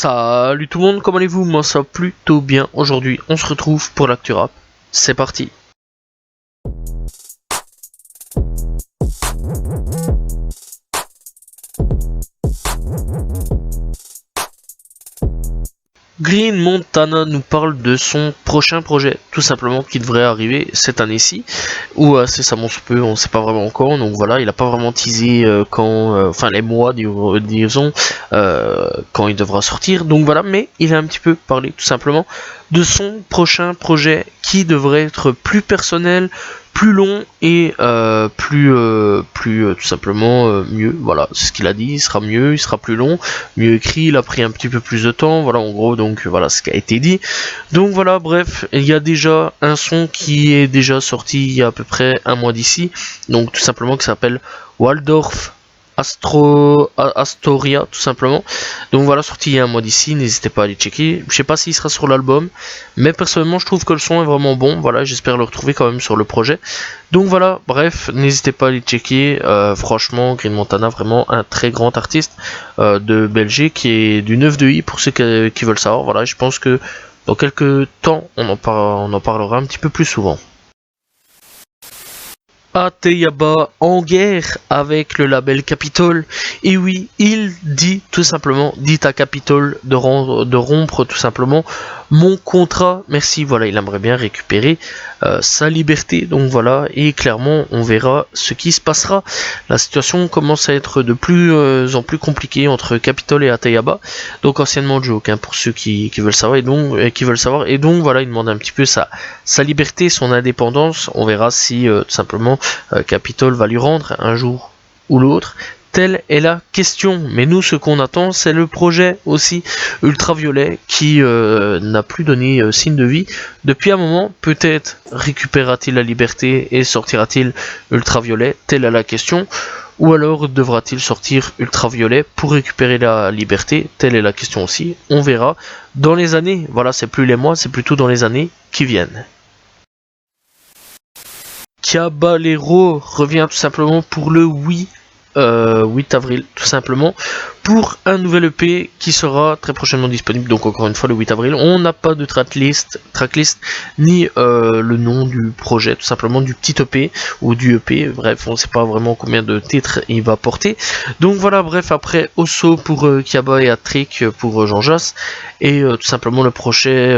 Salut tout le monde, comment allez-vous? Moi ça va plutôt bien. Aujourd'hui on se retrouve pour l'actu rap. C'est parti. Green Montana nous parle de son prochain projet, tout simplement, qui devrait arriver cette année-ci, ou incessamment sous peu, on ne sait pas vraiment encore. Donc voilà, il n'a pas vraiment teasé enfin les mois, disons, quand il devra sortir. Donc voilà, mais il a un petit peu parlé tout simplement de son prochain projet qui devrait être plus personnel, plus long et plus tout simplement mieux. Voilà, c'est ce qu'il a dit. Il sera mieux, il sera plus long, mieux écrit. Il a pris un petit peu plus de temps. Voilà, en gros, donc voilà ce qui a été dit. Donc voilà, bref, il y a déjà un son qui est déjà sorti il y a à peu près un mois d'ici. Donc tout simplement qui s'appelle Waldorf Astoria, tout simplement. Donc voilà, sorti il y a un mois d'ici, n'hésitez pas à aller checker. Je sais pas s'il sera sur l'album, mais personnellement je trouve que le son est vraiment bon. Voilà, j'espère le retrouver quand même sur le projet. Donc voilà, bref, n'hésitez pas à aller checker. Franchement, Green Montana, vraiment un très grand artiste de Belgique, qui est du 9 de I pour ceux qui veulent savoir. Voilà, je pense que dans quelques temps on en parlera un petit peu plus souvent. Ateyaba en guerre avec le label Capitol. Et oui, il dit tout simplement, dit à Capitol de rompre tout simplement mon contrat. Merci, voilà, il aimerait bien récupérer sa liberté. Donc voilà, et clairement, on verra ce qui se passera. La situation commence à être de plus en plus compliquée entre Capitol et Ateyaba. Donc anciennement Joke, hein, pour ceux qui veulent savoir et donc voilà, il demande un petit peu sa liberté, son indépendance. On verra si tout simplement Capitol va lui rendre un jour ou l'autre. Telle est la question. Mais nous, ce qu'on attend, c'est le projet aussi Ultraviolet qui n'a plus donné signe de vie depuis un moment. Peut-être récupérera-t-il la liberté et sortira-t-il Ultraviolet? Telle est la question. Ou alors devra-t-il sortir Ultraviolet pour récupérer la liberté? Telle est la question aussi. On verra dans les années. Voilà, c'est plus les mois, c'est plutôt dans les années qui viennent. Caballero revient tout simplement pour le 8 avril, tout simplement, pour un nouvel EP qui sera très prochainement disponible. Donc encore une fois le 8 avril, on n'a pas de tracklist ni le nom du projet, tout simplement du petit EP ou du EP, bref on ne sait pas vraiment combien de titres il va porter. Donc voilà, bref, après Osso pour Kiaba et Attrick pour Jean Jass, et tout simplement le projet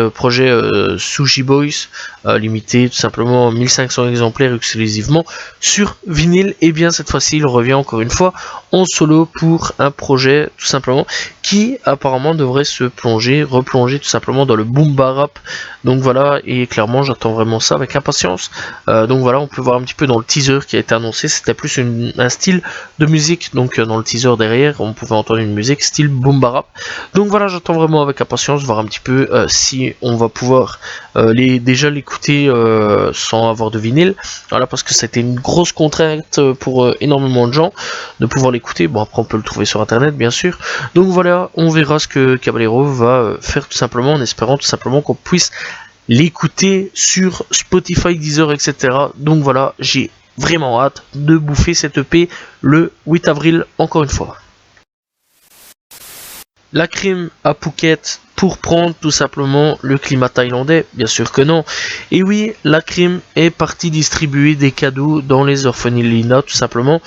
Sushi Boys limité tout simplement 1500 exemplaires exclusivement sur vinyle. Et bien cette fois-ci il revient encore une fois en solo pour un projet tout simplement qui apparemment devrait se replonger tout simplement dans le boom bar rap. Donc voilà, et clairement j'attends vraiment ça avec impatience. Donc voilà, on peut voir un petit peu dans le teaser qui a été annoncé, c'était plus un style de musique. Donc dans le teaser derrière on pouvait entendre une musique style boom bar rap. Donc voilà, j'attends vraiment avec impatience voir un petit peu si on va pouvoir déjà l'écouter sans avoir de vinyle. Voilà, parce que c'était une grosse contrainte pour énormément de gens de pouvoir l'écouter. Bon, après on peut le trouver sur internet bien sûr. Donc voilà, on verra ce que Caballero va faire tout simplement, en espérant tout simplement qu'on puisse l'écouter sur Spotify, Deezer, etc. Donc voilà, j'ai vraiment hâte de bouffer cette EP le 8 avril encore une fois. La crime à Phuket pour prendre tout simplement le climat thaïlandais? Bien sûr que non. Et oui, la crime est partie distribuer des cadeaux dans les orphelinats tout simplement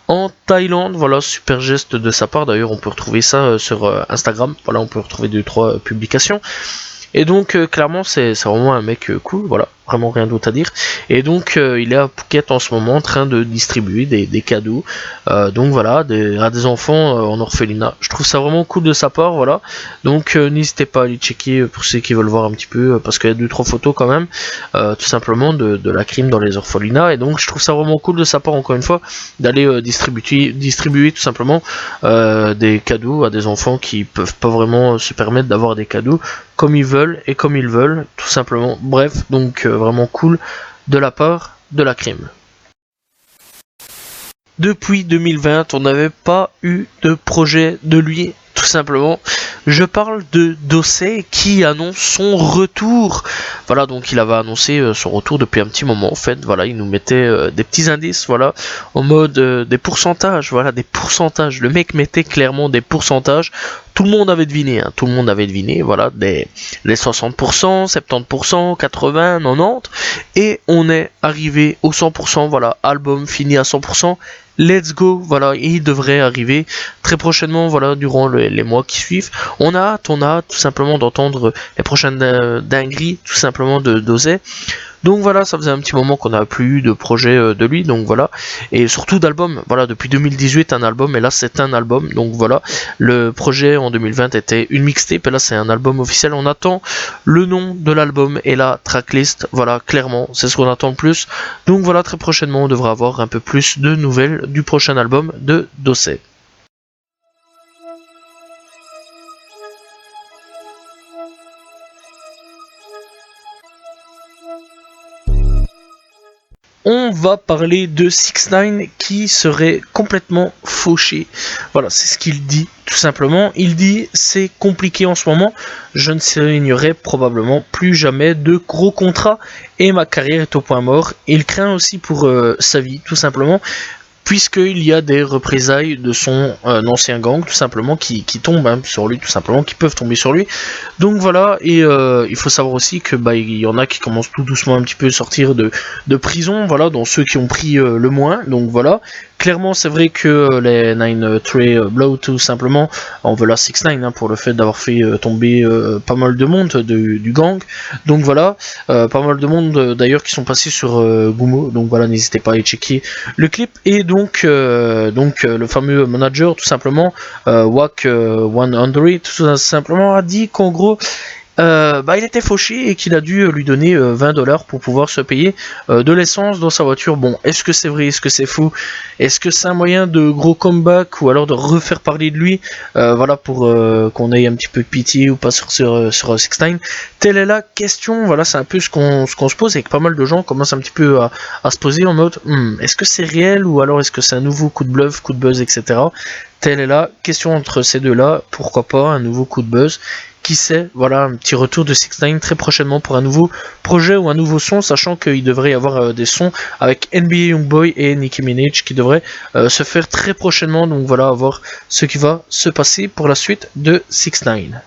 en Thaïlande. Voilà, super geste de sa part. D'ailleurs, on peut retrouver ça sur Instagram. Voilà, on peut retrouver 2-3 publications. Et donc, clairement, c'est vraiment un mec cool. Voilà, vraiment rien d'autre à dire. Et donc, il est à Phuket en ce moment en train de distribuer des cadeaux. Donc voilà, à des enfants en orphelinat. Je trouve ça vraiment cool de sa part. Voilà. Donc, n'hésitez pas à aller checker pour ceux qui veulent voir un petit peu, parce qu'il y a 2-3 photos quand même, tout simplement de la crime dans les orphelinats. Et donc, je trouve ça vraiment cool de sa part, encore une fois, d'aller distribuer tout simplement des cadeaux à des enfants qui peuvent pas vraiment se permettre d'avoir des cadeaux comme ils veulent et comme ils veulent, tout simplement. Bref, donc vraiment cool de la part de la crime. Depuis 2020, on n'avait pas eu de projet de lui, tout simplement. Je parle de Dossé qui annonce son retour. Voilà, donc il avait annoncé son retour depuis un petit moment en fait. Voilà, il nous mettait des petits indices, voilà, en mode des pourcentages, voilà, des pourcentages. Le mec mettait clairement des pourcentages. Tout le monde avait deviné, hein, tout le monde avait deviné, voilà, les 60%, 70%, 80, 90, et on est arrivé au 100%, voilà, album fini à 100%, let's go, voilà, et il devrait arriver très prochainement, voilà, durant les mois qui suivent. On a hâte tout simplement d'entendre les prochaines dingueries, tout simplement de Dosé. Donc voilà, ça faisait un petit moment qu'on n'a plus eu de projet de lui, donc voilà, et surtout d'album, voilà, depuis 2018 un album, et là c'est un album, donc voilà, le projet en 2020 était une mixtape, et là c'est un album officiel, on attend le nom de l'album et la tracklist, voilà, clairement, c'est ce qu'on attend le plus, donc voilà, très prochainement on devra avoir un peu plus de nouvelles du prochain album de Dossé. On va parler de 6ix9ine qui serait complètement fauché. Voilà, c'est ce qu'il dit, tout simplement. Il dit, c'est compliqué en ce moment, je ne signerai probablement plus jamais de gros contrats et ma carrière est au point mort. Il craint aussi pour sa vie, tout simplement, puisqu'il y a des représailles de son ancien gang, tout simplement, qui tombent hein, sur lui, tout simplement, qui peuvent tomber sur lui. Donc voilà, et il faut savoir aussi que il y en a qui commencent tout doucement un petit peu à sortir de prison, voilà, dont ceux qui ont pris le moins, donc voilà. Clairement, c'est vrai que les 9 Trey Blow, tout simplement, on veut la 6ix9ine hein, pour le fait d'avoir fait tomber pas mal de monde du gang. Donc voilà, pas mal de monde d'ailleurs qui sont passés sur Gumo. Donc voilà, n'hésitez pas à aller checker le clip. Et donc le fameux manager, tout simplement, Wack 100, tout simplement a dit qu'en gros, il était fauché et qu'il a dû lui donner 20$ pour pouvoir se payer de l'essence dans sa voiture. Bon, est-ce que c'est vrai, est-ce que c'est fou, est-ce que c'est un moyen de gros comeback ou alors de refaire parler de lui, voilà, pour qu'on ait un petit peu de pitié ou pas sur 6ix9ine. Telle est la question, voilà, c'est un peu ce qu'on se pose et que pas mal de gens commencent un petit peu à se poser en mode est-ce que c'est réel ou alors est-ce que c'est un nouveau coup de bluff, coup de buzz, etc. Telle est la question entre ces deux-là, pourquoi pas un nouveau coup de buzz. Qui sait, voilà, un petit retour de 6ix9ine très prochainement pour un nouveau projet ou un nouveau son, sachant qu'il devrait y avoir des sons avec NBA Youngboy et Nicki Minaj qui devraient se faire très prochainement, donc voilà, à voir ce qui va se passer pour la suite de 6ix9ine.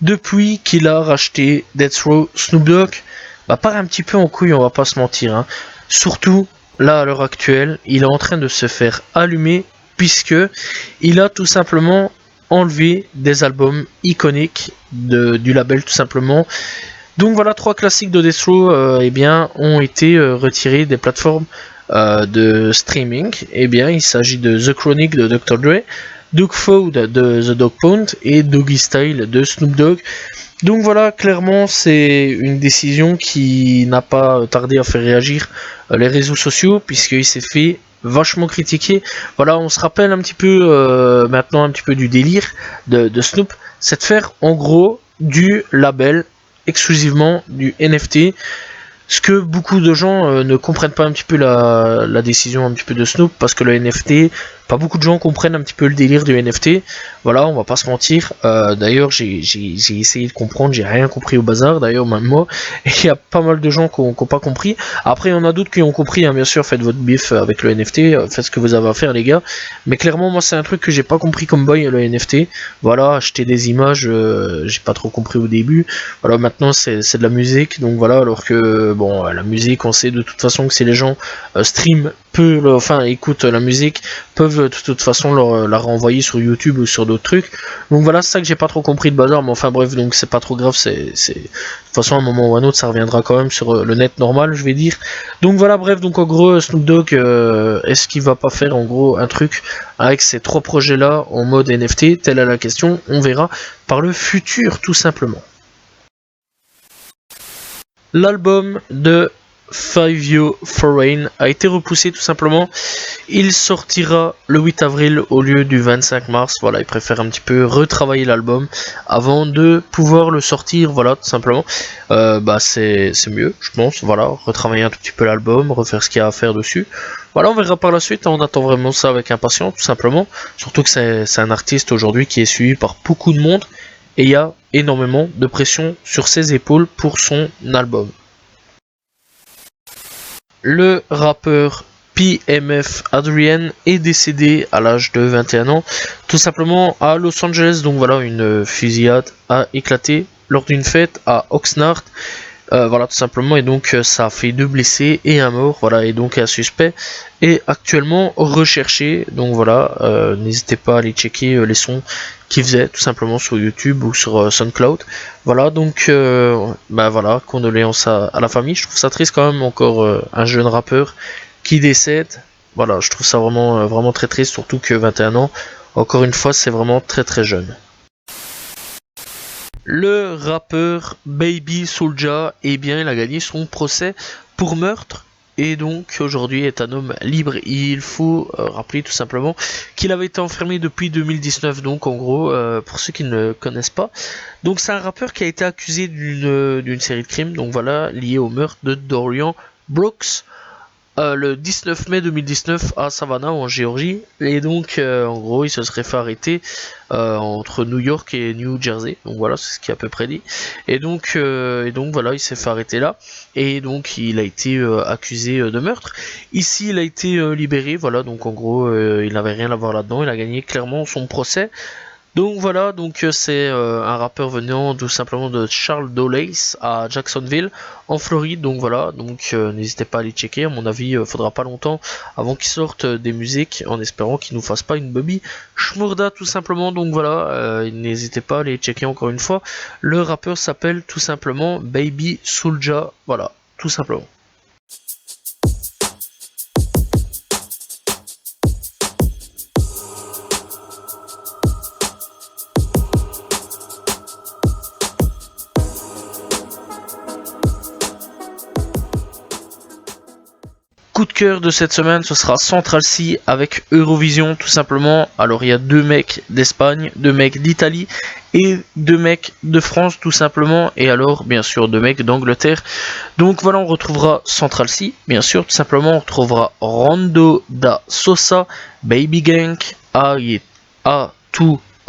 Depuis qu'il a racheté Death Row, Snoop Dogg part un petit peu en couille, on va pas se mentir, hein. Surtout, là, à l'heure actuelle, il est en train de se faire allumer, puisque il a tout simplement enlever des albums iconiques du label tout simplement. Donc voilà, 3 classiques de Death Row ont été retirés des plateformes de streaming. Il s'agit de The Chronic de Dr. Dre, Doug Ford de The Dogg Pound et Doggy Style de Snoop Dogg. Donc voilà, clairement c'est une décision qui n'a pas tardé à faire réagir les réseaux sociaux, puisqu'il s'est fait vachement critiqué. Voilà, on se rappelle un petit peu maintenant un petit peu du délire de Snoop, c'est de faire en gros du label exclusivement du NFT. Ce que beaucoup de gens ne comprennent pas un petit peu la décision un petit peu de Snoop, parce que le NFT, pas beaucoup de gens comprennent un petit peu le délire du NFT. Voilà, on va pas se mentir. D'ailleurs, j'ai essayé de comprendre, j'ai rien compris au bazar. D'ailleurs, même moi, et il y a pas mal de gens qui ont pas compris. Après, il y en a d'autres qui ont compris. Hein, bien sûr, faites votre bif avec le NFT, faites ce que vous avez à faire, les gars. Mais clairement, moi, c'est un truc que j'ai pas compris comme boy, le NFT. Voilà, acheter des images, j'ai pas trop compris au début. Voilà, maintenant, c'est de la musique, donc voilà, alors que bon, la musique, on sait de toute façon que si les gens stream écoutent la musique, peuvent de toute façon la renvoyer sur YouTube ou sur d'autres trucs. Donc voilà, c'est ça que j'ai pas trop compris de bazar, mais enfin bref, donc c'est pas trop grave, de toute façon à un moment ou à un autre, ça reviendra quand même sur le net normal, je vais dire. Donc voilà, bref, donc en gros, Snoop Dogg, est-ce qu'il va pas faire en gros un truc avec ces 3 projets-là en mode NFT? Telle est la question, on verra par le futur, tout simplement. L'album de Fivio Foreign a été repoussé tout simplement. Il sortira le 8 avril au lieu du 25 mars. Voilà, il préfère un petit peu retravailler l'album avant de pouvoir le sortir. Voilà, tout simplement. C'est mieux, je pense. Voilà, retravailler un tout petit peu l'album, refaire ce qu'il y a à faire dessus. Voilà, on verra par la suite. On attend vraiment ça avec impatience, tout simplement. Surtout que c'est un artiste aujourd'hui qui est suivi par beaucoup de monde. Et il y a énormément de pression sur ses épaules pour son album. Le rappeur PMF Adrian est décédé à l'âge de 21 ans, tout simplement à Los Angeles. Donc voilà, une fusillade a éclaté lors d'une fête à Oxnard. Voilà, tout simplement, et donc ça a fait 2 blessés et un mort. Voilà, et donc un suspect est actuellement recherché. Donc voilà, n'hésitez pas à aller checker les sons qu'il faisait tout simplement sur YouTube ou sur SoundCloud. Voilà, donc voilà, condoléances à la famille. Je trouve ça triste quand même, encore un jeune rappeur qui décède. Voilà, je trouve ça vraiment, vraiment très triste, surtout que 21 ans, encore une fois, c'est vraiment très très jeune. Le rappeur Baby Soulja, il a gagné son procès pour meurtre et donc aujourd'hui est un homme libre. Il faut rappeler tout simplement qu'il avait été enfermé depuis 2019, donc en gros, pour ceux qui ne le connaissent pas, donc c'est un rappeur qui a été accusé d'une série de crimes, donc voilà, liés au meurtre de Dorian Brooks. Le 19 mai 2019 à Savannah en Géorgie, et donc en gros il se serait fait arrêter entre New York et New Jersey, donc voilà, c'est ce qui est à peu près dit, et donc voilà, il s'est fait arrêter là et donc il a été accusé de meurtre. Ici il a été libéré, voilà, donc en gros il n'avait rien à voir là-dedans, il a gagné clairement son procès. Donc voilà, donc c'est un rappeur venant tout simplement de Charles Dawley à Jacksonville en Floride. Donc voilà, donc n'hésitez pas à aller checker. À mon avis, faudra pas longtemps avant qu'il sorte des musiques, en espérant qu'il nous fasse pas une Bobby Shmurda tout simplement. Donc voilà, n'hésitez pas à aller checker encore une fois. Le rappeur s'appelle tout simplement Baby Soulja. Voilà, tout simplement. Coup de cœur de cette semaine, ce sera Central C avec Eurovision tout simplement. Alors il y a 2 mecs d'Espagne, 2 mecs d'Italie et 2 mecs de France tout simplement, et alors bien sûr 2 mecs d'Angleterre. Donc voilà, on retrouvera Central C, bien sûr, tout simplement. On retrouvera Rondo da Sosa, Baby Gang, A2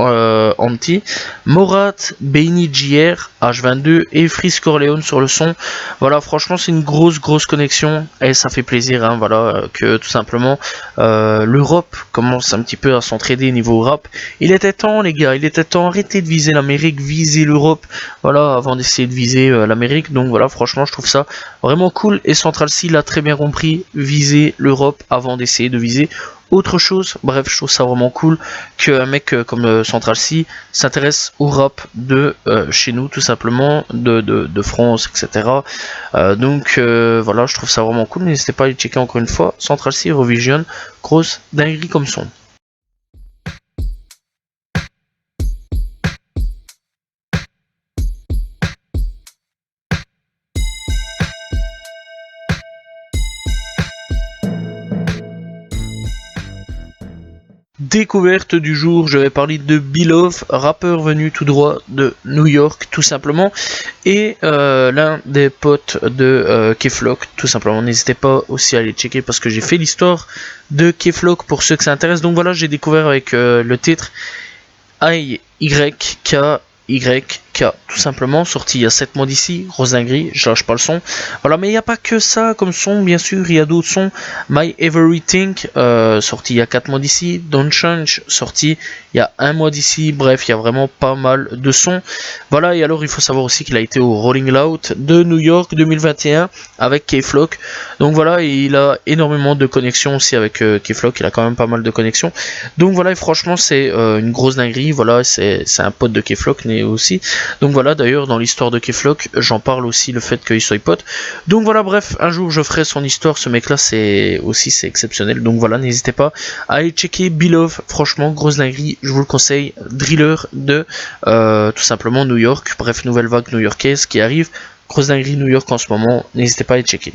Anti, Morat, Benny JR, H22 et Freeze Corleone sur le son. Voilà, franchement c'est une grosse connexion et ça fait plaisir, hein, voilà, que tout simplement l'Europe commence un petit peu à s'entraider niveau rap. Il était temps les gars, il était temps, arrêtez de viser l'Amérique, viser l'Europe, voilà, avant d'essayer de viser l'Amérique. Donc voilà, franchement je trouve ça vraiment cool, et Central C l'a très bien compris, viser l'Europe avant d'essayer de viser autre chose. Bref, je trouve ça vraiment cool qu'un mec comme Central C s'intéresse au rap de chez nous tout simplement, de France, etc. Donc voilà, je trouve ça vraiment cool. N'hésitez pas à aller checker encore une fois Central C Eurovision, grosse dinguerie comme son. Découverte du jour, je vais parler de Beloved, rappeur venu tout droit de New York tout simplement, et l'un des potes de K-Flock tout simplement. N'hésitez pas aussi à aller checker parce que j'ai fait l'histoire de K-Flock pour ceux que ça intéresse. Donc voilà, j'ai découvert avec le titre YK, tout simplement, sorti il y a 7 mois d'ici, grosse dinguerie, je lâche pas le son. Voilà, mais il n'y a pas que ça comme son, bien sûr, il y a d'autres sons. My Everything, sorti il y a 4 mois d'ici. Don't Change, sorti il y a 1 mois d'ici. Bref, il y a vraiment pas mal de sons. Voilà, et alors il faut savoir aussi qu'il a été au Rolling Loud de New York 2021 avec K-Flock. Donc voilà, il a énormément de connexions aussi avec K-Flock, il a quand même pas mal de connexions. Donc voilà, et franchement, c'est une grosse dinguerie. Voilà, c'est un pote de K-Flock, mais aussi. Donc voilà, d'ailleurs dans l'histoire de K-Flock, j'en parle aussi, le fait qu'il soit pote. Donc voilà, bref, un jour je ferai son histoire, ce mec là c'est exceptionnel. Donc voilà, n'hésitez pas à aller checker Beloved, franchement grosse dinguerie, je vous le conseille. Driller de tout simplement New York, bref, nouvelle vague new-yorkaise qui arrive, grosse dinguerie New York en ce moment, n'hésitez pas à aller checker.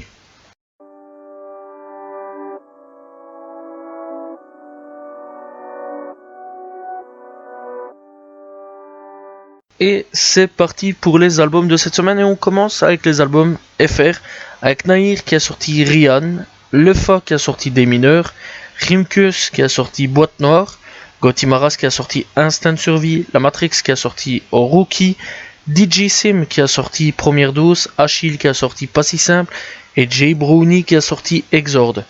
Et c'est parti pour les albums de cette semaine et on commence avec les albums FR avec Nahir qui a sorti Rian, Lefa qui a sorti Des Mineurs, Rimkus qui a sorti Boîte Noire, Gotimaras qui a sorti Instant Survie, La Matrix qui a sorti Rookie, DJ Sim qui a sorti Première Dose, Achille qui a sorti Pas Si Simple et Jay Brownie qui a sorti Exorde.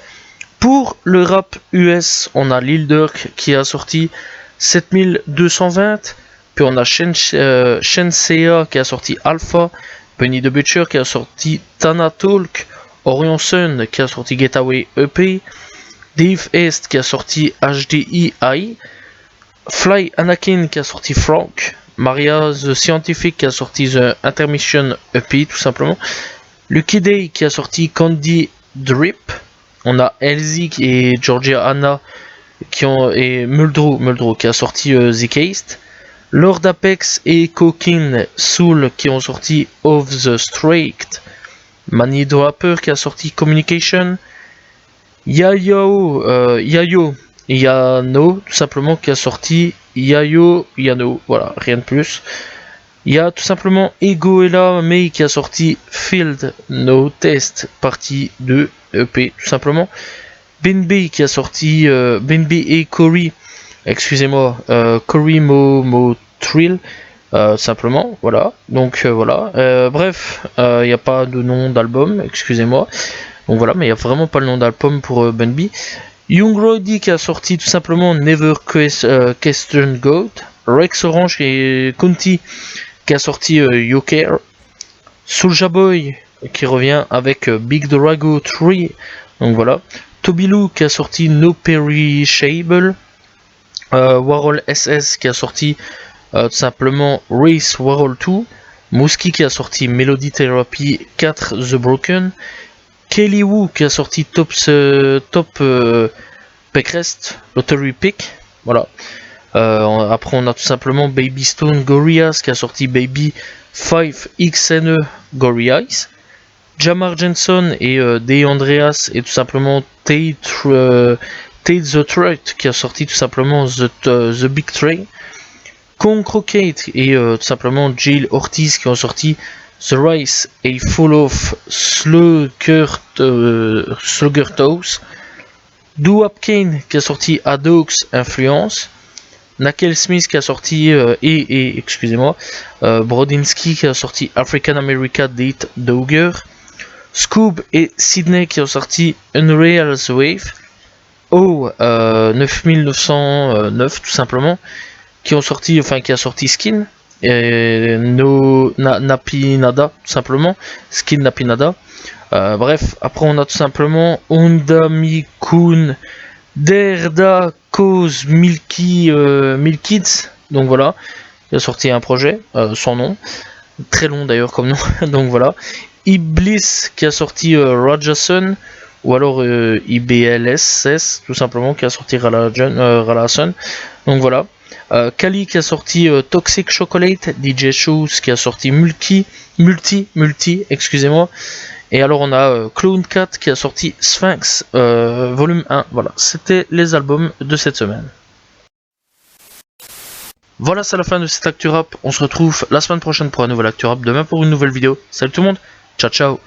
Pour le rap US, on a Lil Durk qui a sorti 7220. Puis on a Shensea qui a sorti Alpha, Benny the Butcher qui a sorti Tana Talk, Orion Sun qui a sorti Getaway EP, Dave East qui a sorti HDI, Fly Anakin qui a sorti Frank, Maria the Scientific qui a sorti The Intermission EP tout simplement, Lucky Day qui a sorti Candy Drip, on a Elsie et Georgia Anna et Muldrow qui a sorti The Case. Lord Apex et Coquin Soul qui ont sorti Of the Straight, Manny the Rapper qui a sorti Communication, Yano tout simplement qui a sorti Yano, voilà, rien de plus. Il y a tout simplement Egoella May qui a sorti Field No Test partie 2 EP tout simplement. Benby qui a sorti Benby et Cory, excusez-moi, Cory Mo Trill, simplement, voilà. Donc voilà. Bref, il n'y a pas de nom d'album, excusez-moi. Donc voilà, mais il n'y a vraiment pas le nom d'album pour Benby. Young Roddy qui a sorti tout simplement Never Question Goat. Rex Orange et Conti qui a sorti You Care. Soulja Boy qui revient avec Big Drago 3. Donc voilà. Toby Lou qui a sorti No Perishable. Warhol SS qui a sorti tout simplement Race Warhol 2. Mouski qui a sorti Melody Therapy 4 The Broken. Kelly Wu qui a sorti Top Peckrest Lottery Pick. Voilà. Après on a tout simplement Baby Stone Gorillaz qui a sorti Baby 5XNE Gorillaz. Jamar Jensen et Day Andreas et tout simplement Tate the Threat qui a sorti tout simplement The Big Train. Kong Crockett et tout simplement Jill Ortiz qui ont sorti The Rise et Fall of Slugger Toes. Doo-Wop Kane qui a sorti Adox Influence. Nakel Smith qui a sorti excusez-moi Brodinski qui a sorti African America Date Dogger. Scoob et Sydney qui ont sorti Unreal's Wave. 9909 tout simplement qui a sorti Skin et Napinada tout simplement Skin Napinada. Bref, après on a tout simplement Honda Mikun Derda Cause Milkids, donc voilà, il a sorti un projet sans nom, très long d'ailleurs comme nom. Donc voilà. Iblis qui a sorti Rajason, ou alors IBLSS tout simplement qui a sorti Ralason. Donc voilà. Kali qui a sorti Toxic Chocolate, DJ Shoes qui a sorti Multi, excusez-moi. Et alors on a Clone Cat qui a sorti Sphinx volume 1. Voilà, c'était les albums de cette semaine. Voilà, c'est la fin de cette Actu Rap. On se retrouve la semaine prochaine pour un nouvel Actu Rap. Demain pour une nouvelle vidéo. Salut tout le monde. Ciao ciao.